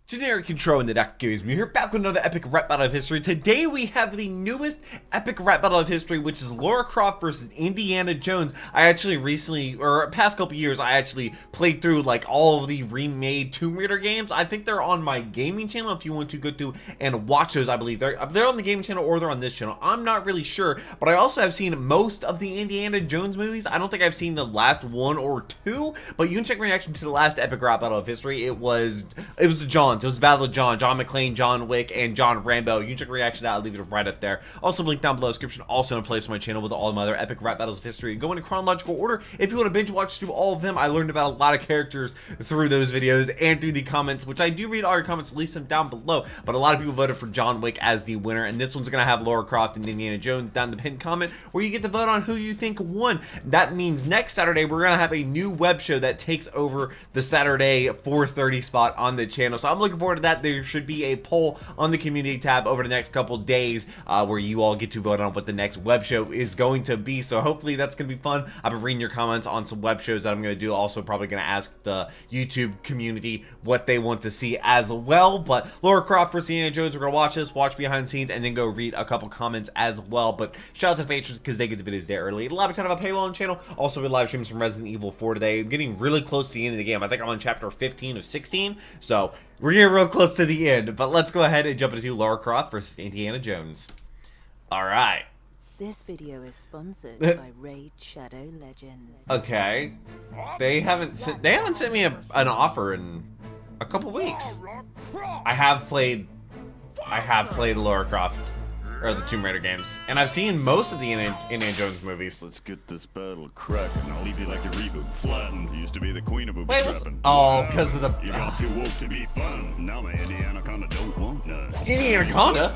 Generic intro in the deck gives me here back with another epic rap battle of history. Today we have the newest epic rap battle of history, which is Lara Croft versus Indiana Jones. I actually recently, or past couple years, I actually played through like all of the remade Tomb Raider games. I think they're on my gaming channel if you want to go through and watch those. I believe they're on the gaming channel or they're on this channel. I'm not really sure, but I also have seen most of the Indiana Jones movies. I don't think I've seen the last one or two, but you can check my reaction to the last epic rap battle of history. It was the Johns. It was the Battle of John McClane, John Wick, and John Rambo. You can check reaction to that. I'll leave it right up there. Also, link down below in the description. Also in place on my channel with all my other epic rap battles of history. Go in chronological order. If you want to binge watch through all of them, I learned about a lot of characters through those videos and through the comments, which I do read all your comments, leave them down below. But a lot of people voted for John Wick as the winner, and this one's going to have Lara Croft and Indiana Jones down in the pinned comment where you get to vote on who you think won. That means next Saturday, we're going to have a new web show that takes over the Saturday 4:30 spot on the channel. So I'm looking forward to that. There should be a poll on the community tab over the next couple days where you all get to vote on what the next web show is going to be. So hopefully that's going to be fun. I've been reading your comments on some web shows that I'm going to do. Also probably going to ask the YouTube community what they want to see as well. But Lara Croft versus Indiana Jones, we're going to watch this, watch behind the scenes, and then go read a couple comments as well. But shout out to the patrons because they get the videos there early. A lot of time of a paywall on the channel. Also with live streams from Resident Evil 4 today. I'm getting really close to the end of the game. I think I'm on chapter 15 of 16. So we're getting real close to the end, but let's go ahead and jump into Lara Croft versus Indiana Jones. Alright. This video is sponsored by Raid Shadow Legends. Okay. They haven't sent me an offer in a couple weeks. I have played Lara Croft, or the Tomb Raider games, and I've seen most of the Indiana Jones movies. Let's get this battle cracking. I'll leave you like a reboot. Flattened. Used to be the queen of booby trapping. Oh, because of the... You got too woke to be fun. Now my Indiana Conda don't want none. Indiana Conda?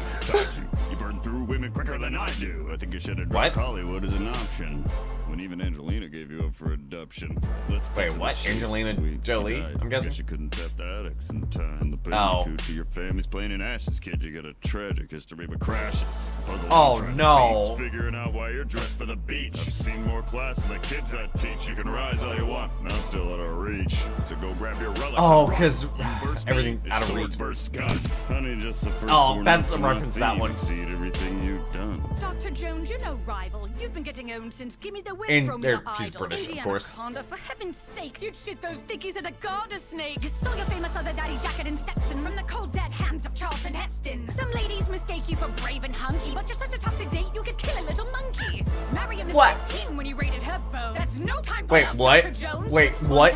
You burn through women quicker than I do. I think you should have dropped Hollywood as an option. When even Angelina gave you up for adoption. Wait, what? Angelina Jolie? I'm guessing. You couldn't tap the addicts in time. The baby to your family's playing in ashes, kid. You got a tragic history of crashes. Oh no! Figuring out why you're dressed for the beach. I've seen more class than the kids I teach. You can rise all you want. I'm still out of reach. So go grab your relics. Oh, because everything's out of reach. Honey, just the first that's a reference to that one. Exceed everything you've done. Dr. Jones, you're no rival. You've been getting owned since Gimme the Whip And from your she's idol. British, Indiana of course. Conda, for heaven's sake, you'd shit those dickies at a garter snake. You stole your famous other daddy jacket and Stetson from the cold dead hands of Charlton Heston. Some ladies mistake you for brave and hunky, but you're such a toxic date you could kill a little monkey. Marion was 15 when you raided her bow. That's no time for help, Dr. Jones. Wait, what?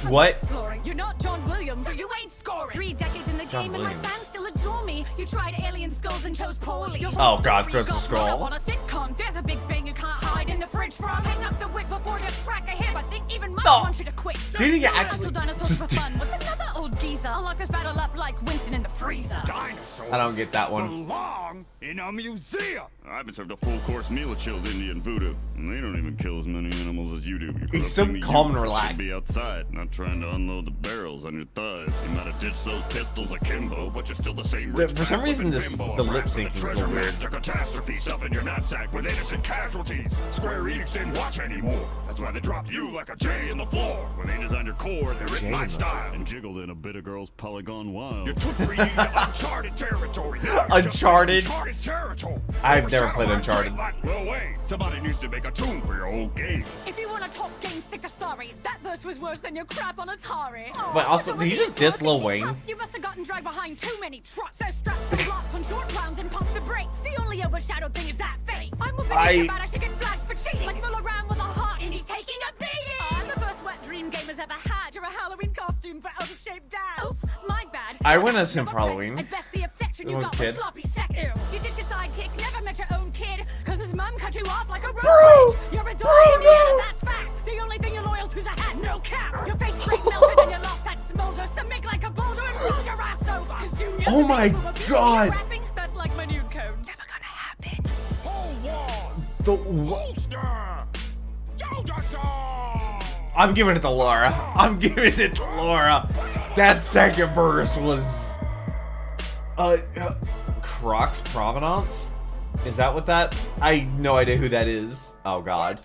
What? You're not John Williams, so you ain't scoring. 3 decades in the game and my fans still adore me. You tried alien skulls and chose poorly. Oh god, Crystal Skull. On a sitcom, there's a big bang you can't hide in the fridge from. Hang up the whip before you crack a hip. I think even Mike wants you to quit. Didn't you actually? Dinosaurs for fun. What's another old geezer? I'll lock this battle up like Winston in the freezer. Dinosaurs I don't get that one. belong in a museum. I've been served a full course meal of chilled Indian voodoo, and they don't even kill as many animals as you do. He's so calm and relaxed. Be outside, not trying to unload the barrels on your thighs. You might have ditched those pistols akimbo, but you're still the same. For some reason, the lip sync is a little weird. The catastrophe stuff in your knapsack with innocent casualties. Square Enix didn't watch anymore. That's why they dropped you like a J in the floor. When they designed your core, they ripped my style and jiggled in a bit of girl's polygon wild. You took 3D to uncharted territory. Uncharted? Uncharted territory. I've never played Uncharted. Well, wait. Somebody needs to make a tune for your old game. If you want a top game, stick to sorry. That verse was worse than your crap on Atari. But also, did you just diss Lil Wayne? You must have gotten dragged behind too many trucks. So strap the slots on short rounds and pump the brakes. The only overshadowed thing is that face. I'm whooping you about I should get flagged for cheating. Like Mull around with a heart and he's taking a beating. I'm the first wet dream gamers ever had. You're a Halloween costume for out-of-shape dads. Oops, my bad. I went as him for Halloween. At best the affection you was got a kid. was sloppy seconds. You ditched your sidekick, never met your own kid. Cause his mum cut you off like a road Bro! rage. You're a dog, Indiana, that's fact. The only thing you're loyal to is a hat, no cap. Your face straight melted and you lost that smolder. So make like a boulder and roll your ass over. Cause Junior, Oh my god! rapping, that's like my new code. Never gonna happen. Hold on. The Holster. I'm giving it to Lara. I'm giving it to Lara. That second verse was Crocs Provenance? Is that what that? I have no idea who that is. Oh god.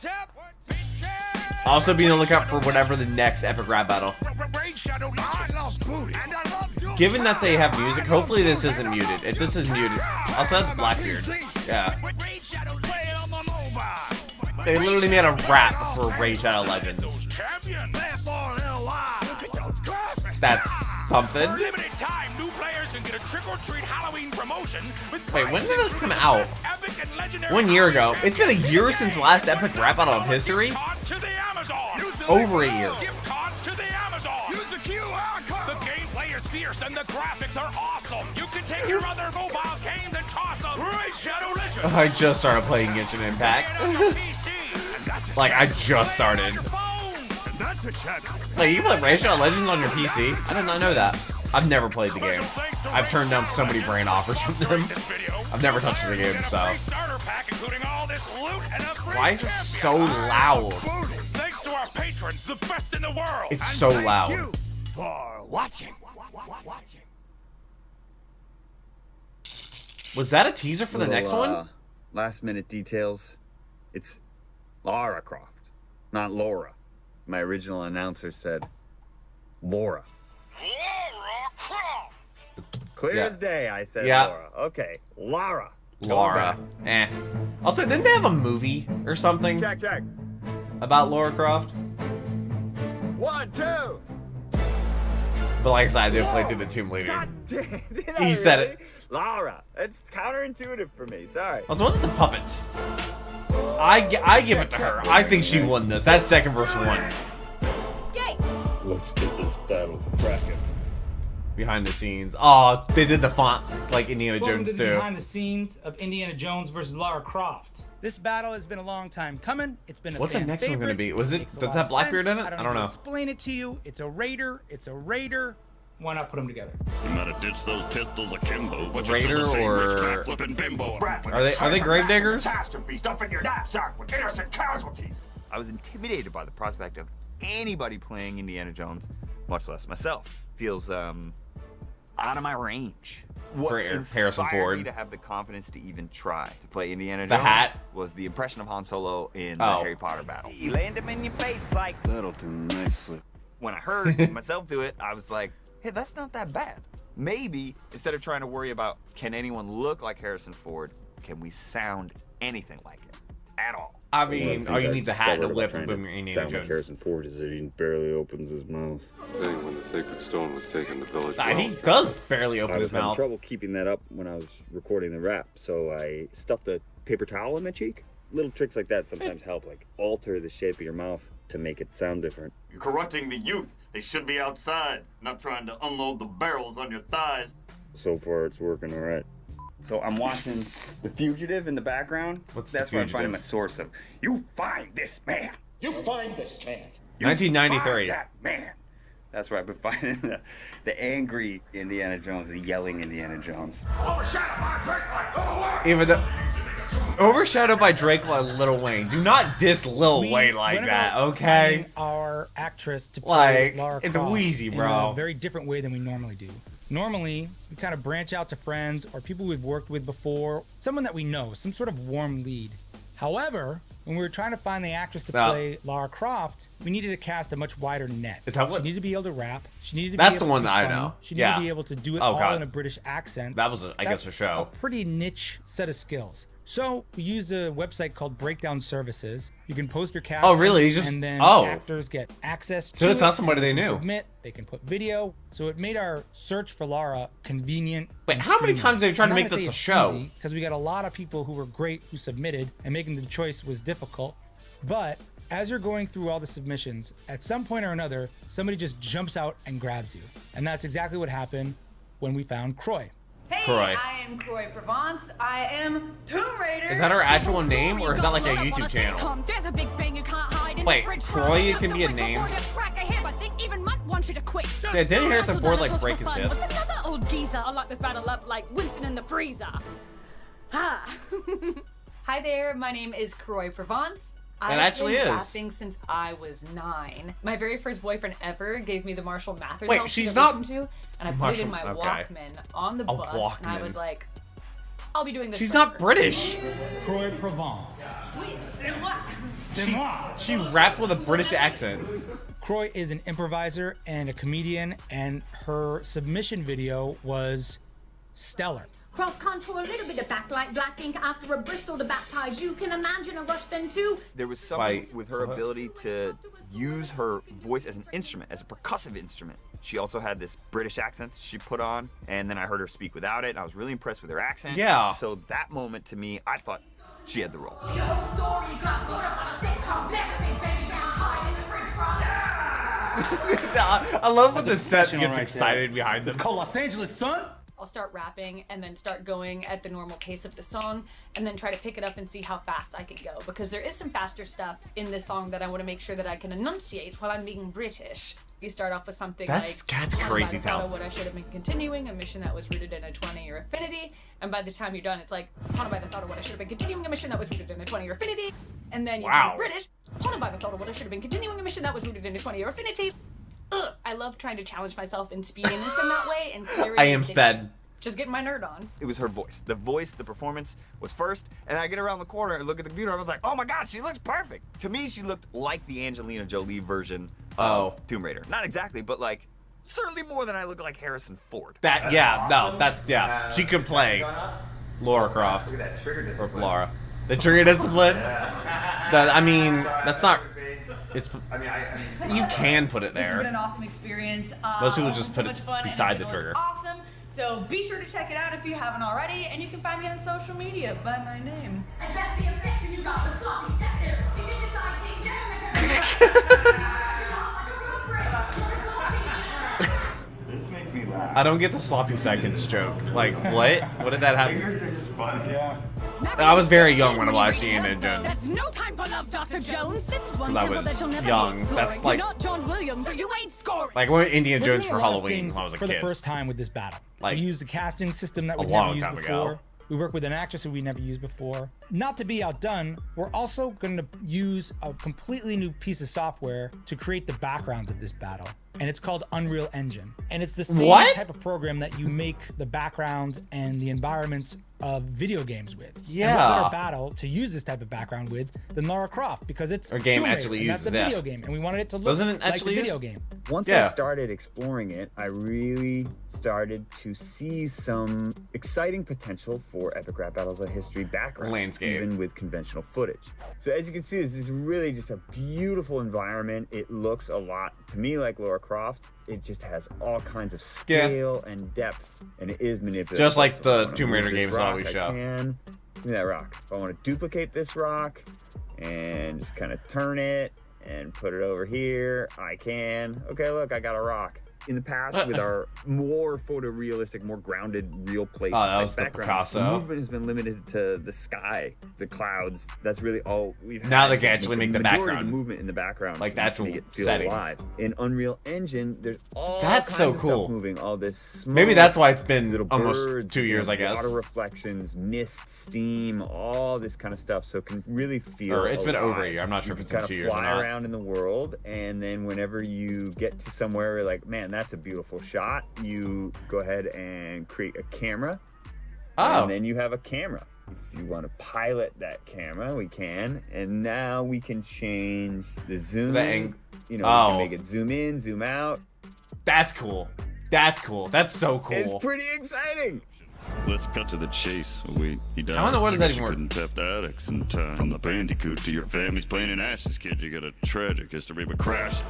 Also be on the lookout for whatever the next epic rap battle. I love booty and I love you. given that they have music, hopefully this isn't muted. If this is muted, also that's Blackbeard. Yeah. They literally made a rap for Raid Shadow Legends. That's something. Limited time, new players can get a trick-or-treat Halloween promotion with Wait, when did this come out? epic and legendary 1 year ago. Halloween It's been a year since the last epic rap battle of history. cards to the Amazon. Over a year. Gift cards to the Amazon. Use the QR code. The gameplay is fierce and the graphics are awesome. You can take your other mobile games and toss them. Raid Shadow Legends. I just started playing Genshin Impact. Like, I just started. That's a check. Like, you can play Raid Shadow Legends on your PC? I did not know that. I've never played the game. I've turned down so many brand offers from them. I've never touched the game, so. Why is it so loud? Thanks to our patrons, the best in the world. It's so loud. For watching. Was that a teaser for the next one? Last minute details. It's Lara Croft, not Laura. My original announcer said Laura. Lara Croft. Clear Yeah. as day, I said Yeah. Laura. Okay, Lara. Laura. Eh. Also, didn't they have a movie or something Check. about Lara Croft? 1, 2. But like I said, I didn't play through the Tomb Raider. God damn, did He I said really? it. Laura. It's counterintuitive for me. Sorry. Also, what's the puppets? I give it to her. I think she won this. That's second versus one. Yay! Let's get this battle cracking. Behind the scenes. Oh, they did the font like Indiana Welcome Jones to the too. behind the scenes of Indiana Jones versus Lara Croft. This battle has been a long time coming. It's been a What's the fan next one gonna favorite. be? Was it- Makes a does lot it have of Blackbeard sense. in it? I don't know. know. Explain it to you. It's a raider. It's a raider. Why not put them together? You might have ditched those pistols akimbo, but Raider you're still the same or- rich back flipping bimbo. Are they grave diggers? Catastrophe stuff in your knapsack with innocent casualties. I was intimidated by the prospect of anybody playing Indiana Jones, much less myself. Feels out of my range. What For Harrison inspired Ford. me to have the confidence to even try to play Indiana The Jones hat? was the impression of Han Solo in Oh. the Harry Potter battle. You land him in your face like. That'll do nicely. When I heard myself do it, I was like, hey, that's not that bad. Maybe instead of trying to worry about can anyone look like Harrison Ford, can we sound anything like it at all? I mean, all you need the hat and a whip and boom, you're Indiana Sound like Jones. Harrison Ford is that he barely opens his mouth. Saying when the sacred stone was taken, the village. Nah, he does barely I open was his having mouth. trouble keeping that up when I was recording the rap, so I stuffed a paper towel in my cheek. Little tricks like that sometimes help, like alter the shape of your mouth to make it sound different. You're corrupting the youth. They should be outside, not trying to unload the barrels on your thighs. So far, it's working all right. So I'm watching The Fugitive in the background. What's The That's where I'm finding my Fugitive? source of, you find this man. You find this man. You 1993. find that man. That's where I've been finding the angry Indiana Jones, the yelling Indiana Jones. Overshadowed by a drink like Lil Wayne. Even the overshadowed by Drake like Lil Wayne. Do not diss Lil Wayne like went that, about okay? finding our actress to play Like, Lara it's Croft Wheezy, in bro. a very different way than we normally do. Normally, we kind of branch out to friends or people we've worked with before, someone that we know, some sort of warm lead. However, when we were trying to find the actress to play Lara Croft, we needed to cast a much wider net. Is that what- She needed to be able to rap. She needed to That's be the able one to be that I funny. know. She needed Yeah. to be able to do it Oh, all God. in a British accent. That was, I guess, a That's show. A pretty niche set of skills. So we used a website called Breakdown Services. You can post your cast. Oh, really? You just- and then oh. actors get access to So it's not it, somebody they can knew. Submit. They can put video. So it made our search for Lara convenient. Wait, how many times have they tried to make this a show? Because we got a lot of people who were great who submitted, and making the choice was difficult. But as you're going through all the submissions, at some point or another, somebody just jumps out and grabs you, and that's exactly what happened when we found Croy. Hey, Croy. I am Croy Provence. I am Tomb Raider. Is that her actual name, or is that like a YouTube channel? There's a big bang you can't hide in Wait, the fridge. Croy can be a name? I think even Mutt wants you to quit. Yeah, didn't Harrison Ford like break his hip? What's another old geezer? I like this battle up like Winston in the freezer. Ha. Hi there, my name is Croy Provence. It actually I've been is. rapping since I was 9. My very first boyfriend ever gave me the Marshall Mathers Wait, album she's to not- listen to, and I put it Marshall- in my okay. Walkman on the A bus, and I Walkman. was like, I'll be doing this. She's forever. not British. Croix Provence. Wait, c'est moi. C'est moi. She rapped with a British accent. Croix is an improviser and a comedian, and her submission video was stellar. Cross contour, a little bit of backlight, black ink after a Bristol to baptize. You can imagine a rush then too. There was something with her ability to use her voice as an instrument, as a percussive instrument. She also had this British accent she put on, and then I heard her speak without it, and I was really impressed with her accent. Yeah. So that moment to me, I thought she had the role. Your whole story got put up on a sitcom. There's a big baby down high in the fridge front. I love when the set gets excited behind them. It's called Los Angeles, son. I'll start rapping and then start going at the normal pace of the song and then try to pick it up and see how fast I can go, because there is some faster stuff in this song that I want to make sure that I can enunciate while I'm being British. You start off with something That's like crazy by the thought talent. of what I should have been continuing, a mission that was rooted in a 20-year affinity, and by the time you're done it's like haunted by the thought of what I should have been continuing, a mission that was rooted in a 20-year affinity, and then you turn British, haunted by the thought of what I should have been continuing, a mission that was rooted in a 20-year affinity. I love trying to challenge myself in speediness in that way and clarity. I am sped. Just getting my nerd on. It was her voice. The voice, the performance was first, and I get around the corner and look at the computer, and I was like, oh my god, she looks perfect. To me, she looked like the Angelina Jolie version of Tomb Raider. Not exactly, but like, certainly more than I look like Harrison Ford. She could play Lara Croft. Look at that trigger discipline. Or Lara. The trigger discipline? I mean, that's not... It's. You can put it This has been there. an awesome experience. Most people just so put much it fun, beside and the it's trigger. Awesome. So be sure to check it out if you haven't already, and you can find me on social media by my name. And that's the affection you got with sloppy seconds. You just decide This makes me laugh. I don't get the sloppy seconds joke. Like, what? What did that happen? Fingers are just funny. Yeah. I was very young when I watched Indiana Jones. That's no time for love, Dr. Jones. This is one I symbol was that you'll never young. be exploring. That's like- You're not John Williams, so you ain't scoring. Like, we went Indiana We're Jones doing for a lot of Halloween things when I was a for kid. the first time with this battle. Like, we used a casting system that a we've long never time used ago. before. We work with an actress who we never used before. Not to be outdone, we're also going to use a completely new piece of software to create the backgrounds of this battle. And it's called Unreal Engine. And it's the same type of program that you make the backgrounds and the environments of video games with. Yeah. And what better battle to use this type of background with than Lara Croft, because it's Our game Tomb Raider, actually and uses that's a that. video game, and we wanted it to look Doesn't it like actually the video use- game. Once Yeah. I started exploring it, I really started to see some exciting potential for Epic Rap Battles of History backgrounds, Landscape. even with conventional footage. So as you can see, this is really just a beautiful environment. It looks a lot to me like Lara Croft. It just has all kinds of scale and depth, and it is manipulative. Just like So if the I wanna Tomb Raider move this games that rock, always I show. can. Give me that rock. If I want to duplicate this rock and just kind of turn it and put it over here, I can. Okay, look, I got a rock. In the past, with our more photorealistic, more grounded, real place that was the backgrounds, the Picasso. movement has been limited to the sky, the clouds. That's really all we've had. Now they can actually make the majority of background. the movement in the background, Like the to actual make it feel setting. alive. In Unreal Engine, there's all That's kinds so of cool. stuff moving. All this smoke, Maybe that's why it's been little almost birds, 2 years, I guess. Water reflections, mist, steam, all this kind of stuff. So it can really feel. Or it's been alive. over a year. I'm not sure if You it's can been kinda 2 years or fly not. around in the world, and then whenever you get to somewhere, you're like, man, that's a beautiful shot. You go ahead and create a camera. Oh. And then you have a camera. If you want to pilot that camera, we can. And now we can change the zoom. We can make it zoom in, zoom out. That's cool. That's cool. That's so cool. It's pretty exciting. Let's cut to the chase. Oh, wait, he died. I wonder what does I that guess even you couldn't tap the addicts in time. From the bandicoot to your family's playing in ashes, kid. You got a tragic history of crashes.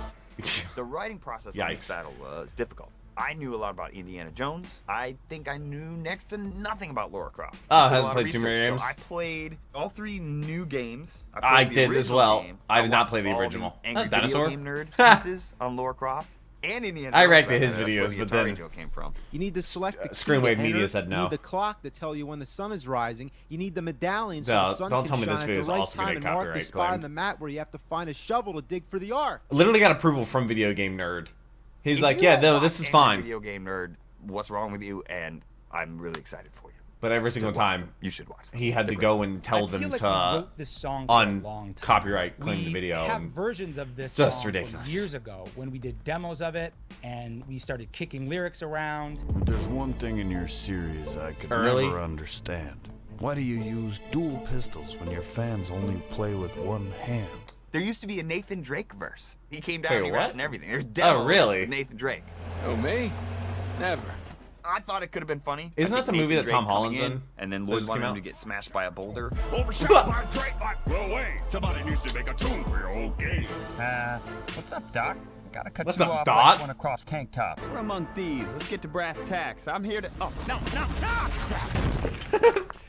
The writing process on this battle was difficult. I knew a lot about Indiana Jones. I think I knew next to nothing about Lara Croft. Oh, Did a hadn't lot of played Tomb Raider research. games? So I played all 3 new games. I played the did as original well. game. I did not watched play the all original. Angry Dinosaur? Video Game Nerd pieces on Lara Croft and Indiana I Jones. reacted for his that matter. That's videos, where but the Atari then- joke came from. You need to select the key Screenwave to Media enter. said no. You need the clock to tell you when the sun is rising. You need the medallion so No, the sun don't can tell me shine this at video the is right also gonna time get and mark the copyright spot on claimed. the map where you have to find a shovel to dig for the ark. Literally got approval from Video Game Nerd. He's If like, you yeah, don't no, watch this is Angry fine. Video Game Nerd, what's wrong with you? And I'm really excited for you. But every single To watch time, them. You should watch them. he had to They're go great. and tell I them feel like to we wrote this song for a long time. copyright claim we the video. have and versions of this just song ridiculous. from years ago when we did demos of it, and we started kicking lyrics around. There's one thing in your series I could Early? never understand. Why do you use dual pistols when your fans only play with one hand? There used to be a Nathan Drake verse. He came down Wait, and he what? rapped and everything. There's demos really? with Nathan Drake. Oh, me? Never. I thought it could have been funny. Isn't I that the think movie Nathan that Tom Drake coming Holland's in? And then That Lloyd just wanted came him out? to get smashed by a boulder. Overshadowed by Drake like, well, wait, somebody needs to make a tune for your old game. What's up, Doc? Gotta cut What's you up, off Doc? like one across tank tops. We're among thieves. Let's get to brass tacks. I'm here to. Oh, no.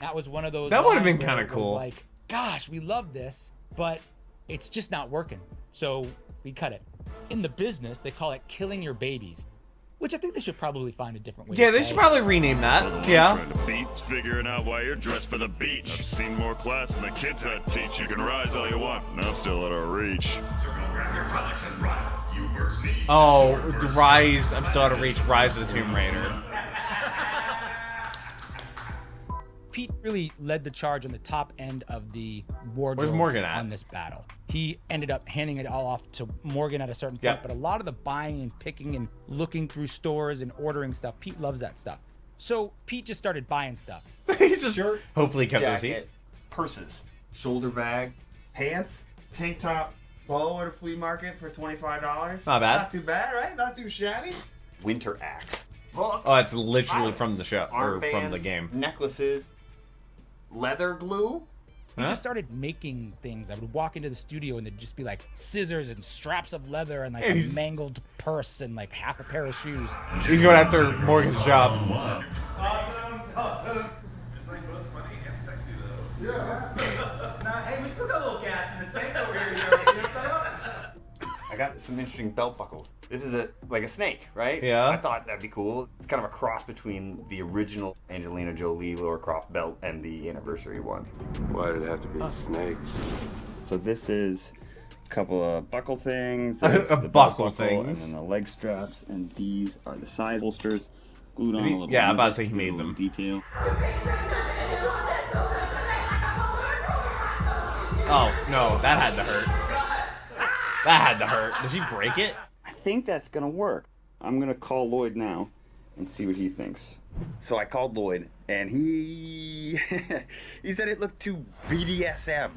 That was one of those. That would have been lines where kinda it was cool. Like, gosh, we love this, but it's just not working. So we cut it. In the business, they call it killing your babies, which I think they should probably find a different way. Yeah, to they say should it. probably rename that. Yeah. Trying to beat, figuring out why you're dressed for the beach. I've seen more class than the kids I teach. You can rise all you want, and I'm still out of reach. Oh, Rise. I'm still out of reach. Rise of the Tomb Raider. Pete really led the charge on the top end of the wardrobe Morgan at? on this battle. He ended up handing it all off to Morgan at a certain point, Yep. but a lot of the buying and picking and looking through stores and ordering stuff, Pete loves that stuff. So Pete just started buying stuff. He just hopefully kept the Jacket, receipts. purses, shoulder bag, pants, tank top, bow at a flea market for $25. Not bad. Not too bad, right? Not too shabby. Winter axe. Books. Oh, it's literally pilots, from the show or from the armbands, game. Necklaces, leather glue. He just started making things. I would walk into the studio and there'd just be like scissors and straps of leather and like a mangled purse and like half a pair of shoes. He's going after Morgan's job. Awesome. It's like both funny and sexy though. Yeah. Hey, we still got a little gas in the tank over here. I got some interesting belt buckles. This is like a snake, right? Yeah. I thought that'd be cool. It's kind of a cross between the original Angelina Jolie Lara Croft belt and the anniversary one. Why did it have to be snakes? So this is a couple of buckle things. A There's the belt buckle And things. then the leg straps. And these are the side holsters. Glued on a little Yeah, I'm about to rivet say he made a little them. Detail. Oh, no, that had to hurt. That had to hurt. Did she break it? I think that's gonna work. I'm gonna call Lloyd now and see what he thinks. So I called Lloyd, and he said it looked too BDSM.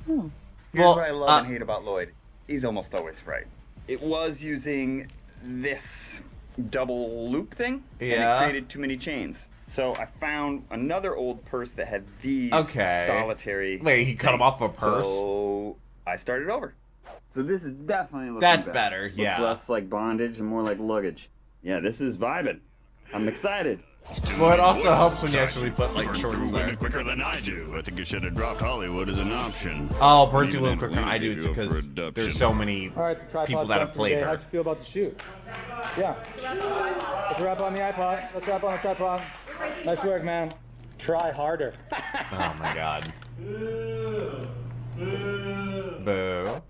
Here's Well, what I love and hate about Lloyd. He's almost always right. It was using this double loop thing, and Yeah. it created too many chains. So I found another old purse that had these Okay. solitary. Wait, he cut him off a purse? So I started over. So this is definitely looking That's better, Looks yeah. less like bondage and more like luggage. Yeah, this is vibing. I'm excited. Well, it also helps when you actually put like shorts there. Quicker than I do. I think you should have dropped Hollywood as an option. Oh, burn through Even a little quicker than I do Atlanta because for adoption. there's so many All right, the tripod's people that done have for the played day. her. How'd you feel about the shoot? Yeah. Let's wrap on the iPod. Let's wrap on the tripod. Nice work, man. Try harder. Oh my god. Boo.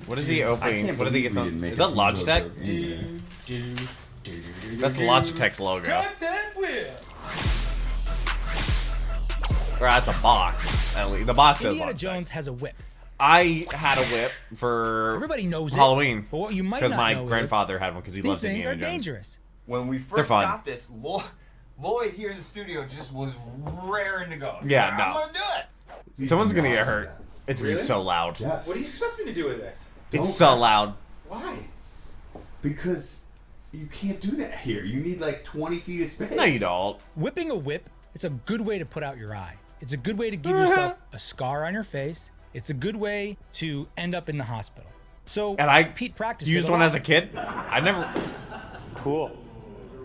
What is he opening? What does he get on? Is that Logitech? That's Logitech's logo. Or that's a box. At least the box says Indiana Logitech. Jones has a whip. I had a whip for Everybody knows it. Halloween. But what you might because not my know is grandfather had one because he These loves things are Indiana Jones. dangerous. When we They're first fun. got this, Lloyd here in the studio just was raring to go. Yeah, I'm no. gonna do it. Someone's gonna get hurt. It's gonna be Really? so loud. What do you expect me to do with this? It's so loud. Why? Because you can't do that here. You need like 20 feet of space. No, you don't. Whipping a whip, it's a good way to put out your eye. It's a good way to give yourself a scar on your face. It's a good way to end up in the hospital. So And Pete practiced used it a one lot. as a kid. I never. Cool.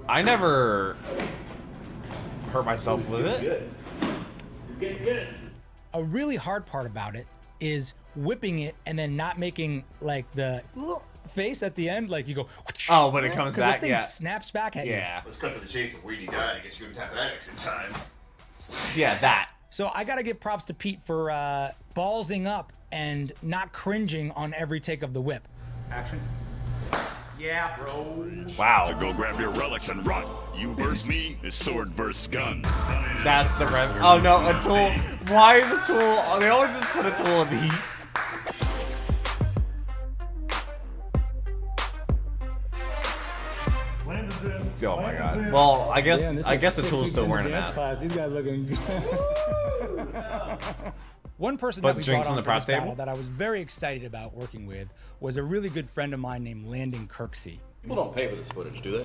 I never hurt myself with it. He's getting good. A really hard part about it is whipping it and then not making like the face at the end, like you go. Oh, when it comes 'cause back, the thing yeah. snaps back at you. Yeah. Let's cut to the chase of Weedy died. I guess you couldn't tap that X in time. Yeah, that. So I gotta give props to Pete for ballsing up and not cringing on every take of the whip. Action. Yeah, bro. Wow. So go grab your relics and run. You versus me is sword versus gun. That's the rest. Oh no, a tool. Why is a tool? Oh, they always just put a tool in these. Oh my god. Well, I guess Damn, the tool's still wearing a dance mask. class. These guys looking. One person But that we drinks brought on on the for this prop table? battle that I was very excited about working with was a really good friend of mine named Landon Kirksey. People don't pay for this footage, do they?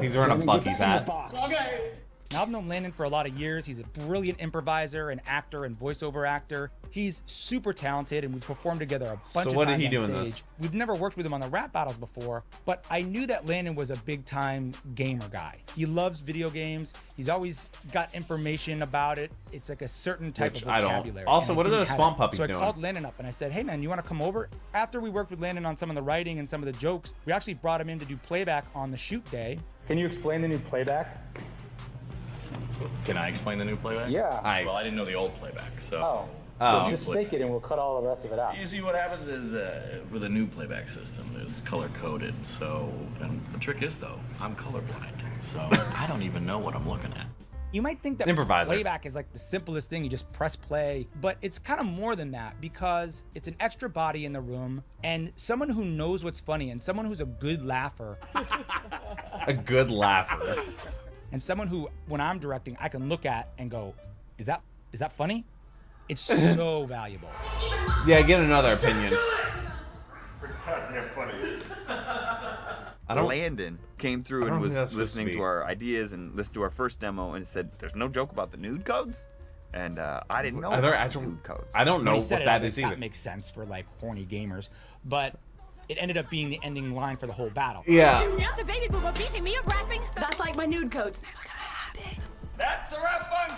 He's wearing a Bucky's hat. Okay. Now, I've known Landon for a lot of years. He's a brilliant improviser, an actor, and voiceover actor. He's super talented, and we've performed together a bunch of So what did times he do on in stage. this? We've never worked with him on the rap battles before, but I knew that Landon was a big-time gamer guy. He loves video games. He's always got information about it. It's like a certain type Which of I don't. vocabulary. Also, and I what are didn't those have swamp it. puppies So I doing? called Landon up and I said, hey man, you want to come over? After we worked with Landon on some of the writing and some of the jokes, we actually brought him in to do playback on the shoot day. Can you explain the new playback? Can I explain the new playback? Yeah. Well, I didn't know the old playback, so. Oh. Well, just fake it and we'll cut all the rest of it out. You see, what happens is with a new playback system, there's color coded. So, and the trick is though, I'm colorblind, so I don't even know what I'm looking at. You might think that Improviser. playback is like the simplest thing. You just press play, but it's kind of more than that because it's an extra body in the room and someone who knows what's funny and someone who's a good laugher. A good laugher. And someone who, when I'm directing, I can look at and go, is that funny? It's so valuable. Yeah, get another opinion. Goddamn funny. I don't- Landon came through I and don't think that's was supposed to listening be. to our ideas and listened to our first demo and said, "There's no joke about the nude codes," and I didn't know Are there about actual nude codes. I don't know When he what said it, I that was is like, either. That makes sense for like horny gamers, but it ended up being the ending line for the whole battle. Yeah. Do not the baby boomer beating me up rapping. That's like my nude codes. Never gonna happen. That's the rap on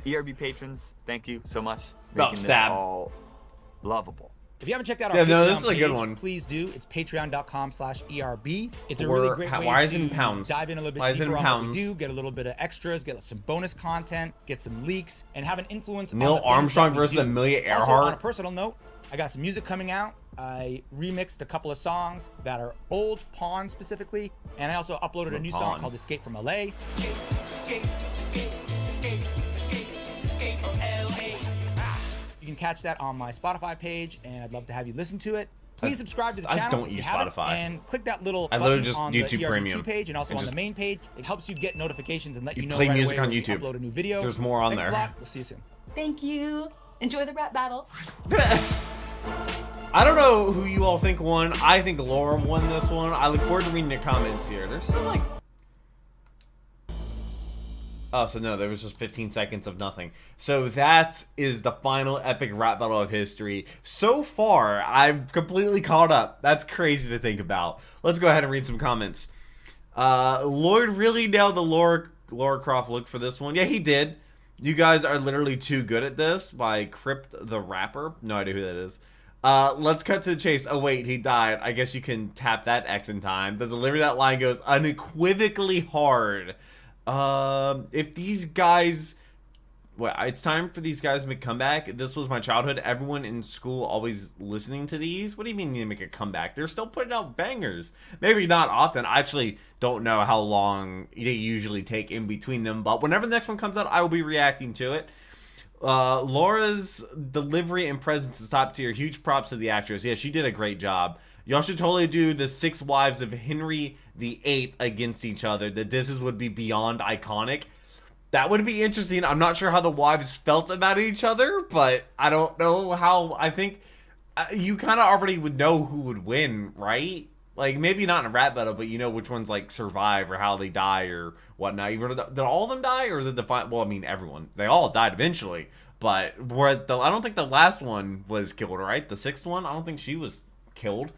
ERB patrons, thank you so much for making this stab. all lovable. If you haven't checked out our Yeah, no, Patreon this is a good page, one. please do. It's patreon.com/ERB. It's a Or really great way why is it to in pounds? dive in a little Why bit is it deeper in on what we pounds? do, get a little bit of extras, get some bonus content, get some leaks, and have an influence Neil on the things Armstrong that we versus do. Amelia Also, Earhart. on a personal note, I got some music coming out. I remixed a couple of songs that are old, Pawn specifically, and I also uploaded a new song Pawn. called Escape from LA. You can catch that on my Spotify page, and I'd love to have you listen to it. Please subscribe to the I channel don't if you use haven't, Spotify. and click that little I literally button just on YouTube the ERB2 Premium page and also and on just- the main page. It helps you get notifications and let you know play right music away on when we YouTube. upload a new video. There's more on Thanks there. a lot. We'll see you soon. Thank you. Enjoy the rap battle. I don't know who you all think won. I think Laura won this one. I look forward to reading your comments here. There's still like... Oh, so no, there was just 15 seconds of nothing. So that is the final epic rap battle of history. So far, I'm completely caught up. That's crazy to think about. Let's go ahead and read some comments. Lloyd really nailed the Lara Croft look for this one. Yeah, he did. You guys are literally too good at this. By Crypt the Rapper. No idea who that is. Let's cut to the chase. Oh wait, he died. I guess you can tap that X in time. The delivery of that line goes unequivocally hard. If these guys... Well, it's time for these guys to make a comeback. This was my childhood. Everyone in school always listening to these. What do you mean you make a comeback? They're still putting out bangers. Maybe not often. I actually don't know how long they usually take in between them. But whenever the next one comes out, I will be reacting to it. Laura's delivery and presence is top tier. Huge props to the actress. Yeah, she did a great job. Y'all should totally do the 6 wives of Henry VIII against each other. The disses would be beyond iconic. That would be interesting. I'm not sure how the wives felt about each other, but I don't know how. I think you kind of already would know who would win, right? Like, maybe not in a rap battle, but you know which ones, like, survive or how they die or whatnot. Did all of them die, or did well, I mean, everyone. They all died eventually, but I don't think the last one was killed, right? The 6th one? I don't think she was killed.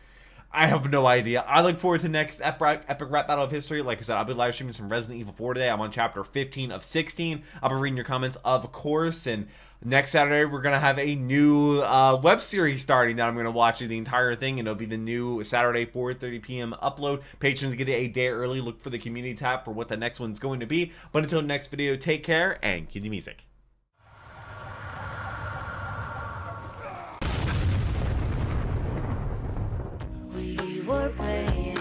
I have no idea. I look forward to next epic rap battle of history. Like I said, I'll be live streaming some Resident Evil 4 today. I'm on chapter 15 of 16. I'll be reading your comments, of course. And next Saturday, we're going to have a new web series starting that I'm going to watch the entire thing. And it'll be the new Saturday 4:30 p.m. upload. Patrons get it a day early. Look for the community tab for what the next one's going to be. But until the next video, take care and cue the music. We were playing